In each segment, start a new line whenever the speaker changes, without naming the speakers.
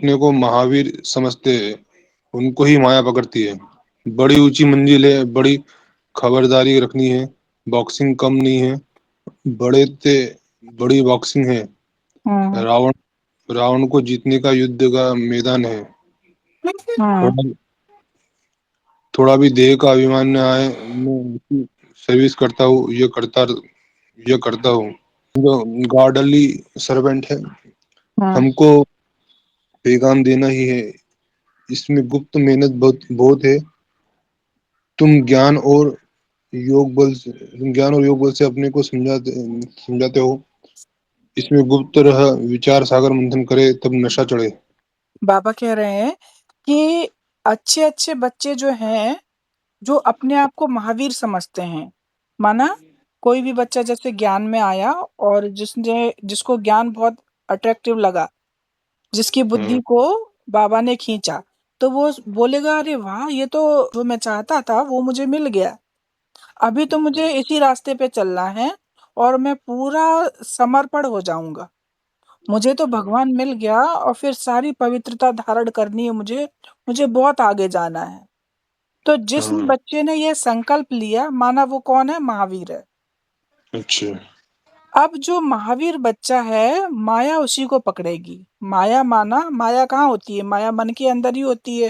अपने को महावीर समझते हैं उनको ही माया पकड़ती है। बड़ी ऊंची मंजिल है, बड़ी खबरदारी रखनी है, बॉक्सिंग कम नहीं है, बड़े ते बड़ी बॉक्सिंग है।
हम्म।
रावण रावण को जीतने का युद्ध का मैदान है।
हाँ।
थोड़ा थोड़ा भी देह का अभिमान न आए, मैं उनकी सर्विस करता हूँ, ये करता हूँ। जो गॉडली सर्वेंट है,
हाँ।
हमको पैगाम देना ही है। इसमें गुप्त मेहनत बहुत बहुत है। तुम ज्ञान और योग बल से अपने को समझाते हो। इसमें गुप्त रह विचार सागर मंथन करे तब नशा चढ़े।
बाबा कह रहे हैं कि अच्छे अच्छे बच्चे जो हैं, जो अपने आप को महावीर समझते हैं, माना कोई भी बच्चा जैसे ज्ञान में आया और जिसको ज्ञान बहुत अट्रैक्टिव लगा, जिसकी बुद्धि
हाँ।
को बाबा ने खींचा, तो वो बोलेगा अरे वाह, ये तो जो मैं चाहता था वो मुझे मिल गया। अभी तो मुझे इसी रास्ते पे चलना है और मैं पूरा समर्पण हो जाऊंगा। मुझे तो भगवान मिल गया और फिर सारी पवित्रता धारण करनी है मुझे। मुझे बहुत आगे जाना है। तो जिस
हाँ।
बच्चे ने ये संकल्प लिया, माना वो कौन है? महावीर है।
अच्छा।
अब जो महावीर बच्चा है, माया उसी को पकड़ेगी। माया माया कहाँ होती है? माया मन के अंदर ही होती है।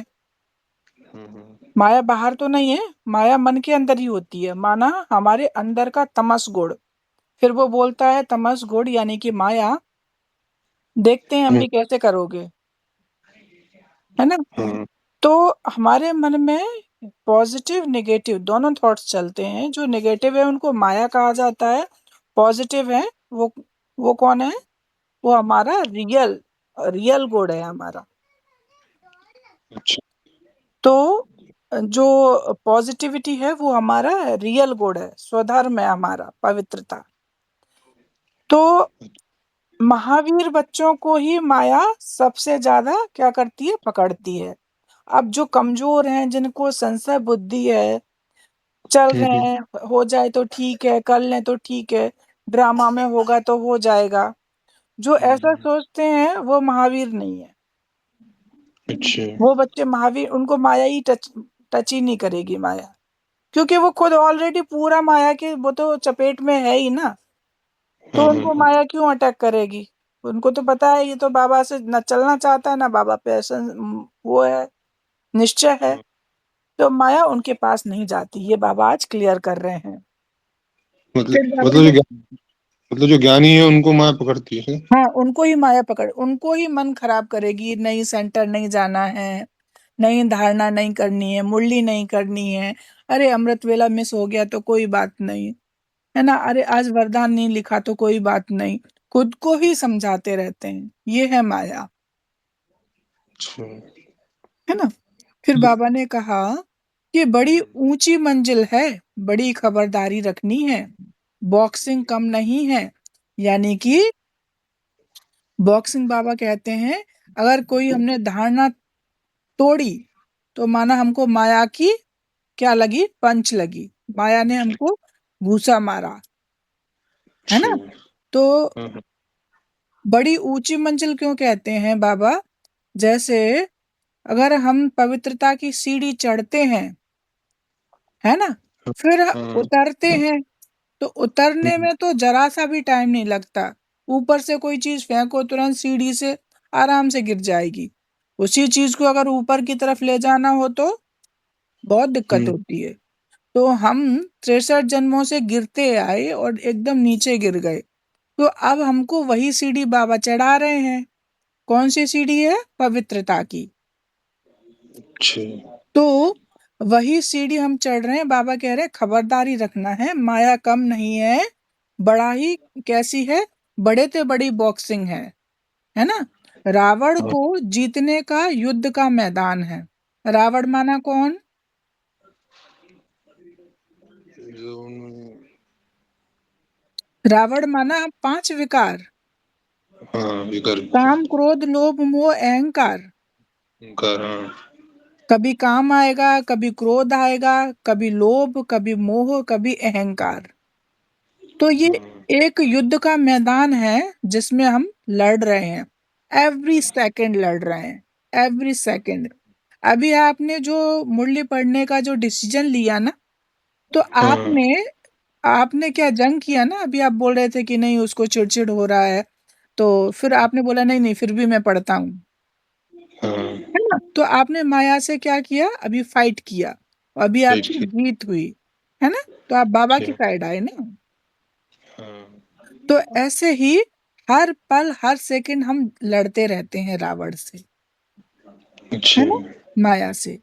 हाँ।
माया बाहर तो नहीं है, माया मन के अंदर ही होती है। माना हमारे अंदर का तमस गुण। फिर वो बोलता है तमस गुण यानी कि माया, देखते हैं हम
हाँ।
भी कैसे करोगे, है ना?
हाँ।
तो हमारे मन में पॉजिटिव नेगेटिव दोनों थॉट्स चलते हैं। जो नेगेटिव है उनको माया कहा जाता है। पॉजिटिव है वो कौन है? वो हमारा रियल रियल गुड है हमारा।
अच्छा।
तो जो पॉजिटिविटी है वो हमारा रियल गुड है, स्वधर्म है हमारा, पवित्रता। तो महावीर बच्चों को ही माया सबसे ज्यादा क्या करती है? पकड़ती है। अब जो कमजोर हैं, जिनको संशय बुद्धि है, चल रहे
हम्म।
हैं, हो जाए तो ठीक है, कर लें तो ठीक है, ड्रामा में होगा तो हो जाएगा, जो ऐसा
हम्म।
सोचते हैं वो महावीर नहीं है।
अच्छा।
वो बच्चे महावीर, उनको माया ही टच ही नहीं करेगी माया, क्योंकि वो खुद ऑलरेडी पूरा माया के वो तो चपेट में है ही ना। तो
हाँ। हाँ।
उनको
हाँ।
माया क्यों अटैक करेगी? उनको तो पता है ये तो बाबा से न चलना चाहता है, ना बाबा पे ऐसा वो है, निश्चय है।
हाँ।
तो माया उनके पास नहीं जाती, ये बाबा आज क्लियर कर रहे हैं। फिर
मतलब
बाबा
मतलब
ने,
मतलब जो ज्ञानी है उनको माया पकड़ती है।
हाँ, उनको ही माया पकड़, उनको ही मन खराब करेगी। नहीं सेंटर नहीं जाना है, नहीं धारणा नहीं करनी है, मुरली नहीं करनी है। अरे अमृत वेला मिस हो गया तो कोई बात नहीं, है ना? अरे आज वरदान नहीं लिखा तो कोई बात नहीं। खुद को ही समझाते रहते हैं, ये है माया,
अच्छा।
है ना? फिर बाबा ने कहा कि बड़ी ऊंची मंजिल है, बड़ी खबरदारी रखनी है, बॉक्सिंग कम नहीं है। यानी कि बॉक्सिंग, बाबा कहते हैं, अगर कोई हमने धारणा तोड़ी तो माना हमको माया की क्या लगी? पंच लगी। माया ने हमको घूसा मारा, है
अच्छा।
ना? तो
हाँ। हाँ।
बड़ी ऊंची मंजिल क्यों कहते हैं बाबा? जैसे अगर हम पवित्रता की सीढ़ी चढ़ते हैं, है ना, फिर
हाँ।
उतरते हैं, तो उतरने
हम्म।
में तो जरा सा भी टाइम नहीं लगता। ऊपर से कोई चीज फेंको, तुरंत सीढ़ी से आराम से गिर जाएगी। उसी चीज को अगर ऊपर की तरफ ले जाना हो तो बहुत दिक्कत
हम्म।
होती है। तो हम 63 जन्मों से गिरते आए और एकदम नीचे गिर गए। तो अब हमको वही सीढ़ी बाबा चढ़ा रहे हैं। कौन सी सीढ़ी है? पवित्रता की।
अच्छा।
तो वही सीढ़ी हम चढ़ रहे हैं। बाबा कह रहे हैं खबरदारी रखना है, माया कम नहीं है, बड़ा ही कैसी है? बड़े ते बड़ी बॉक्सिंग है ना? रावण
हाँ।
को जीतने का युद्ध का मैदान है। रावण माना कौन?
जो
रावण माना 5 विकार,
हाँ विकर।
काम क्रोध लोभ मोह अहंकार।
विकार, हाँ।
कभी काम आएगा, कभी क्रोध आएगा, कभी लोभ, कभी मोह, कभी अहंकार। तो ये
हाँ।
एक युद्ध का मैदान है जिसमें हम लड़ रहे हैं। एवरी सेकंड लड़ रहे हैं, एवरी सेकंड। अभी आपने जो मुरली पढ़ने का जो डिसीजन लिया ना, तो
हाँ
आपने आपने क्या जंग किया ना? अभी आप बोल रहे थे कि नहीं उसको चिड़-चिड़ हो रहा है, तो फिर आपने बोला नहीं, नहीं फिर भी मैं पढ़ता हूँ,
हाँ।
है ना? तो आपने माया से क्या किया? अभी फाइट किया, अभी
राइट
आपकी
किया।
जीत हुई, है ना? तो आप बाबा की
अच्छा।
साइड आए ना।
हाँ।
तो ऐसे ही हर पल, हर सेकंड हम लड़ते रहते हैं रावण से, है
अच्छा।
ना? माया से।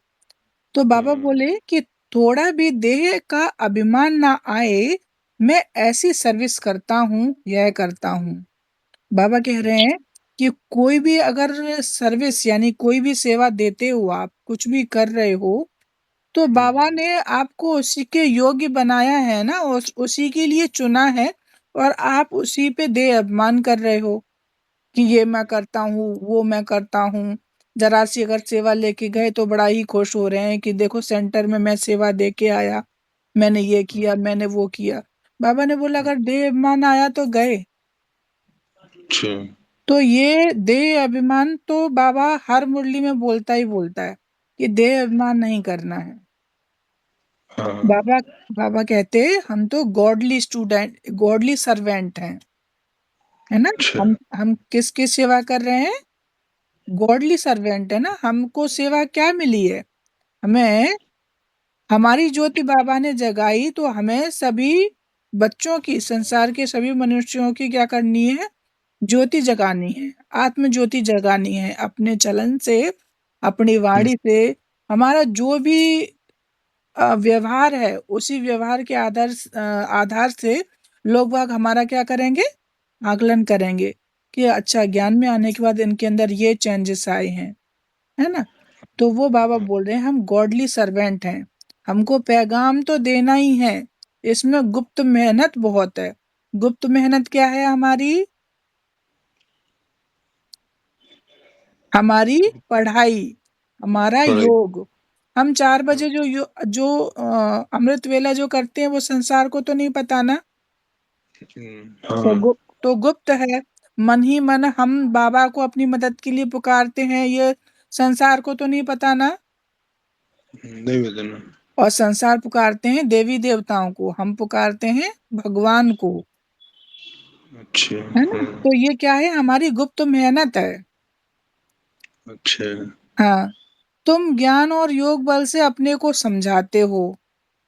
तो बाबा
हाँ।
बोले कि थोड़ा भी देह का अभिमान ना आए, मैं ऐसी सर्विस करता हूँ, यह करता हूँ। बाबा कह रहे
अच्छा।
हैं कि कोई भी अगर सर्विस यानी कोई भी सेवा देते हो, आप कुछ भी कर रहे हो, तो बाबा
हम्म,
ने आपको उसी के योग्य बनाया है ना, उसी के लिए चुना है, और आप उसी पे देह अभिमान कर रहे हो कि ये मैं करता हूँ, वो मैं करता हूँ। जरा सी अगर सेवा लेके गए तो बड़ा ही खुश हो रहे हैं कि देखो सेंटर में मैं सेवा दे के आया, मैंने ये किया, मैंने वो किया। बाबा ने बोला अगर देह अभिमान आया तो गए।
अच्छा।
तो ये देह अभिमान तो बाबा हर मुरली में बोलता ही बोलता है कि देह अभिमान नहीं करना है।
हाँ।
बाबा बाबा कहते हम तो गॉडली स्टूडेंट, गॉडली सर्वेंट हैं, है ना?
अच्छा।
हम किसकी सेवा कर रहे हैं? गॉडली सर्वेंट है ना। हमको सेवा क्या मिली है? हमें हमारी ज्योति बाबा ने जगाई, तो हमें सभी बच्चों की, संसार के सभी मनुष्यों की क्या करनी है? ज्योति जगानी है, आत्म ज्योति जगानी है। अपने चलन से, अपनी
हम्म,
वाणी से, हमारा जो भी व्यवहार है, उसी व्यवहार के आधार से लोग बाग हमारा क्या करेंगे? आकलन करेंगे कि अच्छा ज्ञान में आने के बाद इनके अंदर ये चेंजेस आए हैं, है ना? तो वो बाबा बोल रहे हैं हम गॉडली सर्वेंट हैं, हमको पैगाम तो देना ही है। इसमें गुप्त मेहनत बहुत है। गुप्त मेहनत क्या है हमारी? हमारी पढ़ाई, हमारा
पढ़ाई।
योग। हम 4
हाँ,
बजे जो अमृत वेला जो करते हैं वो संसार को तो नहीं पता ना। तो
हाँ।
गुप्त है। मन ही मन हम बाबा को अपनी मदद के लिए पुकारते हैं, ये संसार को तो नहीं पता ना।
नहीं बताना।
और संसार पुकारते हैं देवी देवताओं को, हम पुकारते हैं भगवान को,
अच्छा।
है ना?
हाँ।
तो ये क्या है? हमारी गुप्त मेहनत है।
अच्छा।
हाँ, तुम ज्ञान और योग बल से अपने को समझाते हो,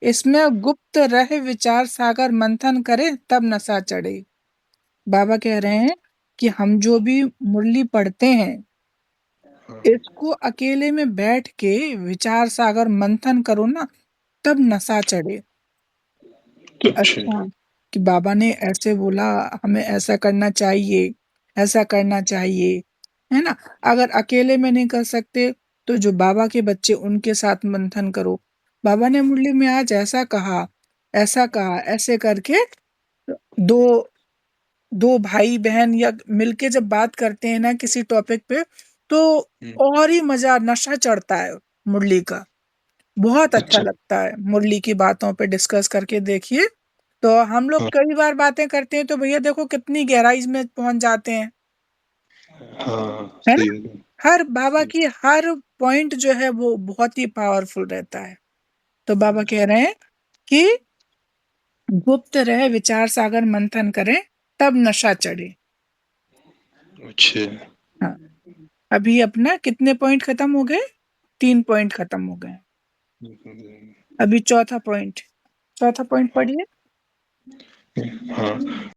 इसमें गुप्त रह विचार सागर मंथन करे तब नशा चढ़े। बाबा कह रहे हैं कि हम जो भी मुरली पढ़ते हैं,
हाँ।
इसको अकेले में बैठ के विचार सागर मंथन करो ना, तब नशा चढ़े कि
अच्छा।
अच्छा, कि बाबा ने ऐसे बोला, हमें ऐसा करना चाहिए, ऐसा करना चाहिए, है ना? अगर अकेले में नहीं कर सकते, तो जो बाबा के बच्चे उनके साथ मंथन करो। बाबा ने मुरली में आज ऐसा कहा, ऐसे करके दो दो भाई-बहन या मिलके जब बात करते हैं ना किसी टॉपिक पे, तो
हम्म,
और ही मज़ा, नशा चढ़ता है मुरली का। बहुत अच्छा
अच्छा।
लगता है मुरली की बातों पे डिस्कस करके देखिए। तो हम लोग
हाँ।
कई बार बातें करते हैं तो भैया देखो कितनी गहराई में पहुँच जाते हैं,
हाँ
है ना?
सही है।
हर बाबा
सही।
की हर पॉइंट जो है वो बहुत ही पावरफुल रहता है। तो बाबा कह रहे हैं कि गुप्त रहे विचार सागर मंथन करें तब नशा चढ़े।
अच्छा।
हाँ, अभी अपना कितने पॉइंट खत्म हो गए? 3 पॉइंट खत्म हो गए। अभी चौथा पॉइंट पढ़िए।
हाँ।